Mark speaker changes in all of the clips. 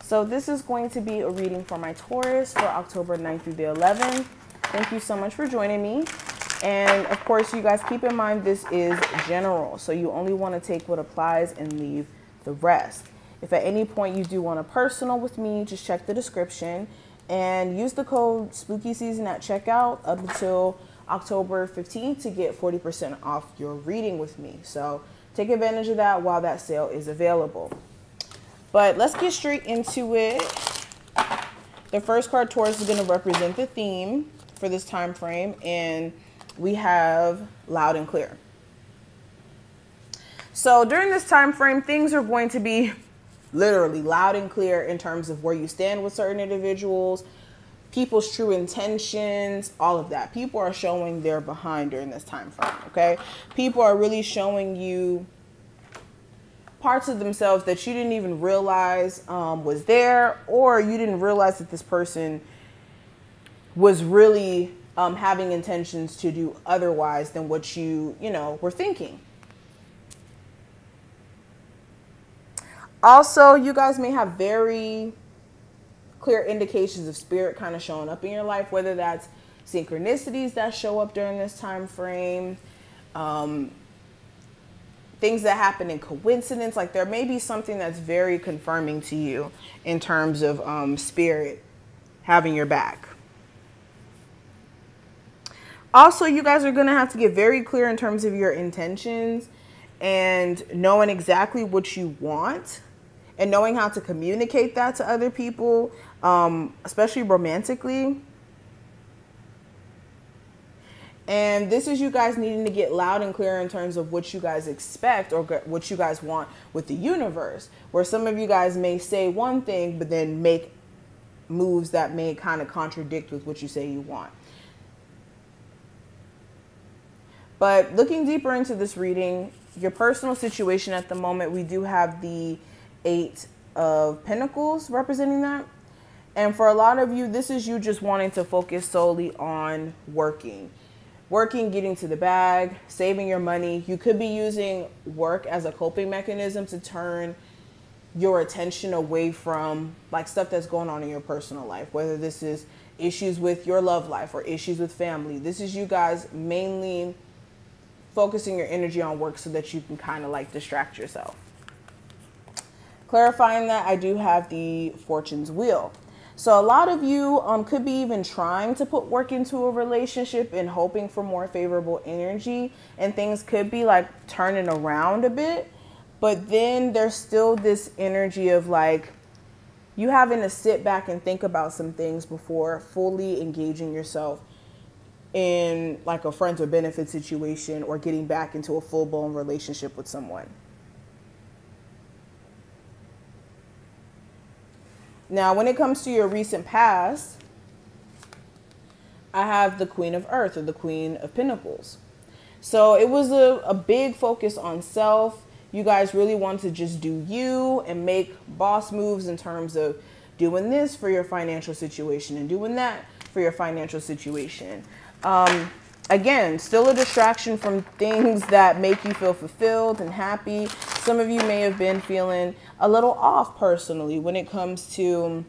Speaker 1: So this is going to be a reading for my Taurus for October 9th through the 11th. Thank you so much for joining me. And of course, you guys keep in mind this is general. So you only want to take what applies and leave the rest. If at any point you do want a personal with me, just check the description and use the code Spooky Season at checkout up until October 15th to get 40% off your reading with me. So take advantage of that while that sale is available. But let's get straight into it. The first card, Taurus, is going to represent the theme for this time frame, and we have loud and clear. So during this time frame, things are going to be literally loud and clear in terms of where you stand with certain individuals, people's true intentions, all of that. People are showing their behind during this time frame, okay? People are really showing you parts of themselves that you didn't even realize was there, or you didn't realize that this person was really having intentions to do otherwise than what you were thinking. Also, you guys may have very clear indications of spirit kind of showing up in your life, whether that's synchronicities that show up during this time frame, things that happen in coincidence. Like there may be something that's very confirming to you in terms of spirit having your back. Also, you guys are going to have to get very clear in terms of your intentions and knowing exactly what you want and knowing how to communicate that to other people, especially romantically. And this is you guys needing to get loud and clear in terms of what you guys expect or what you guys want with the universe, where some of you guys may say one thing, but then make moves that may kind of contradict with what you say you want. But looking deeper into this reading, your personal situation at the moment, we do have the 8 of Pentacles representing that. And for a lot of you, this is you just wanting to focus solely on working, getting to the bag, saving your money. You could be using work as a coping mechanism to turn your attention away from like stuff that's going on in your personal life, whether this is issues with your love life or issues with family. This is you guys mainly focusing your energy on work so that you can kind of like distract yourself. Clarifying that, I do have the Fortune's Wheel. So a lot of you could be even trying to put work into a relationship and hoping for more favorable energy, and things could be like turning around a bit. But then there's still this energy of like you having to sit back and think about some things before fully engaging yourself in like a friends with benefits situation or getting back into a full-blown relationship with someone. Now, when it comes to your recent past, I have the Queen of Earth, or the Queen of Pentacles. So it was a big focus on self. You guys really want to just do you and make boss moves in terms of doing this for your financial situation and doing that for your financial situation. Again, still a distraction from things that make you feel fulfilled and happy. Some of you may have been feeling a little off personally when it comes to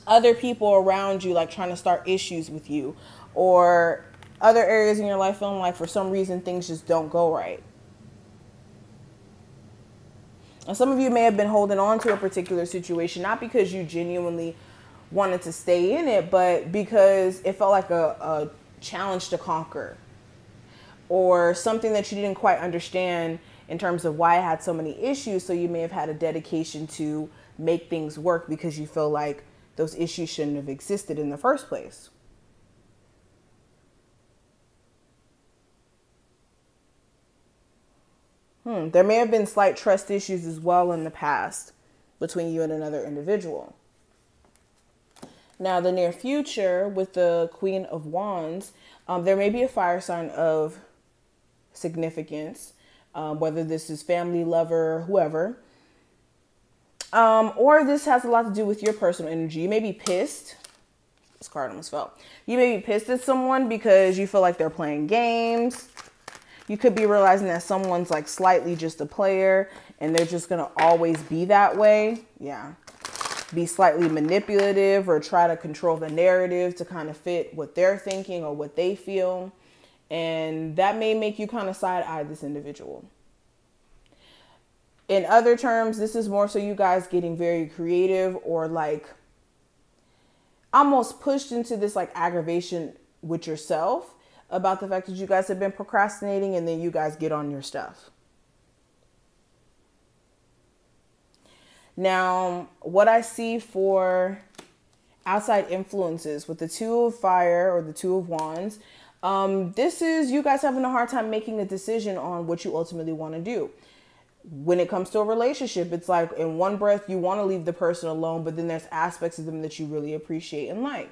Speaker 1: other people around you, like trying to start issues with you, or other areas in your life feeling like for some reason things just don't go right. And some of you may have been holding on to a particular situation, not because you genuinely wanted to stay in it, but because it felt like a challenge to conquer, or something that you didn't quite understand in terms of why it had so many issues. So you may have had a dedication to make things work because you feel like those issues shouldn't have existed in the first place. There may have been slight trust issues as well in the past between you and another individual. Now, the near future with the Queen of Wands, there may be a fire sign of significance, whether this is family, lover, whoever. Or this has a lot to do with your personal energy. You may be pissed. This card almost fell. You may be pissed at someone because you feel like they're playing games. You could be realizing that someone's like slightly just a player and they're just going to always be that way. Yeah. be slightly manipulative or try to control the narrative to kind of fit what they're thinking or what they feel. And that may make you kind of side-eye this individual. In other terms, this is more so you guys getting very creative or like almost pushed into this like aggravation with yourself about the fact that you guys have been procrastinating, and then you guys get on your stuff. Now, what I see for outside influences with the Two of Fire or the Two of Wands, this is you guys having a hard time making a decision on what you ultimately want to do. When it comes to a relationship, it's like in one breath you want to leave the person alone, but then there's aspects of them that you really appreciate and like.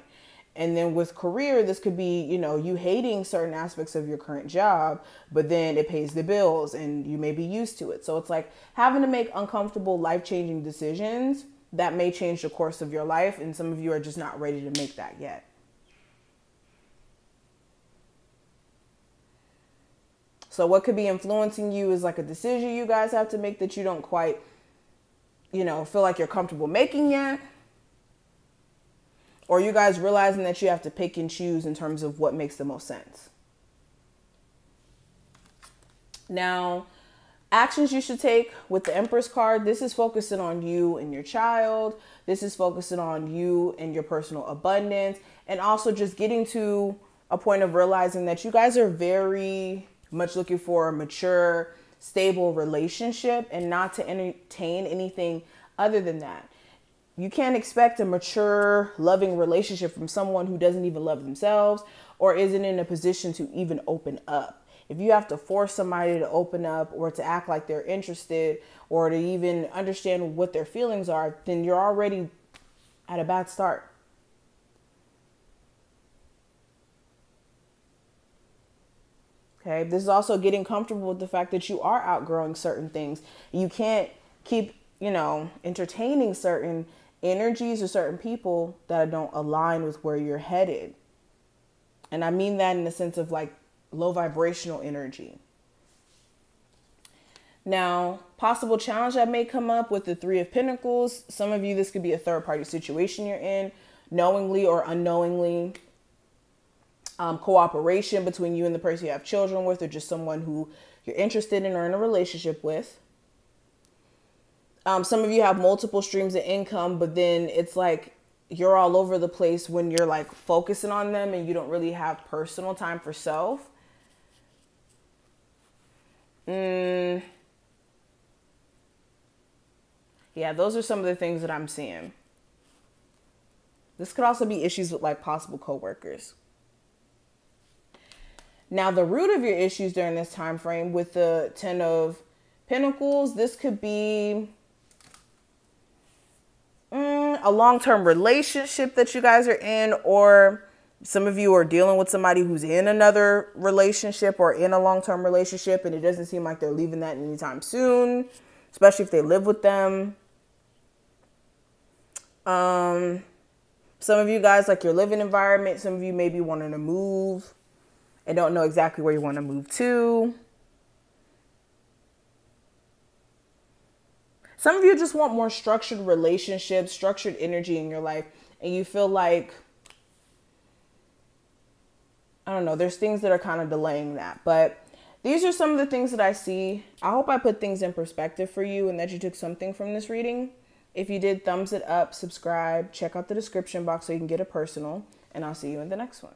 Speaker 1: And then with career, this could be, you know, you hating certain aspects of your current job, but then it pays the bills and you may be used to it. So it's like having to make uncomfortable, life-changing decisions that may change the course of your life. And some of you are just not ready to make that yet. So what could be influencing you is like a decision you guys have to make that you don't quite, you know, feel like you're comfortable making yet. Or you guys realizing that you have to pick and choose in terms of what makes the most sense. Now, actions you should take with the Empress card. This is focusing on you and your child. This is focusing on you and your personal abundance. And also just getting to a point of realizing that you guys are very much looking for a mature, stable relationship and not to entertain anything other than that. You can't expect a mature, loving relationship from someone who doesn't even love themselves or isn't in a position to even open up. If you have to force somebody to open up or to act like they're interested or to even understand what their feelings are, then you're already at a bad start. Okay, this is also getting comfortable with the fact that you are outgrowing certain things. You can't keep, you know, entertaining certain energies or certain people that don't align with where you're headed. And I mean that in the sense of like low vibrational energy. Now, possible challenge that may come up with the Three of Pentacles. Some of you, this could be a third party situation you're in, knowingly or unknowingly. Cooperation between you and the person you have children with, or just someone who you're interested in or in a relationship with. Some of you have multiple streams of income, but then it's like you're all over the place when you're like focusing on them and you don't really have personal time for self. Yeah, those are some of the things that I'm seeing. This could also be issues with like possible coworkers. Now, the root of your issues during this time frame with the Ten of Pentacles, this could be a long-term relationship that you guys are in, or some of you are dealing with somebody who's in another relationship or in a long-term relationship, and it doesn't seem like they're leaving that anytime soon, especially if they live with them. Some of you guys like your living environment. Some of you may be wanting to move and don't know exactly where you want to move to. Some of you just want more structured relationships, structured energy in your life. And you feel like, I don't know, there's things that are kind of delaying that. But these are some of the things that I see. I hope I put things in perspective for you and that you took something from this reading. If you did, thumbs it up, subscribe, check out the description box so you can get a personal. And I'll see you in the next one.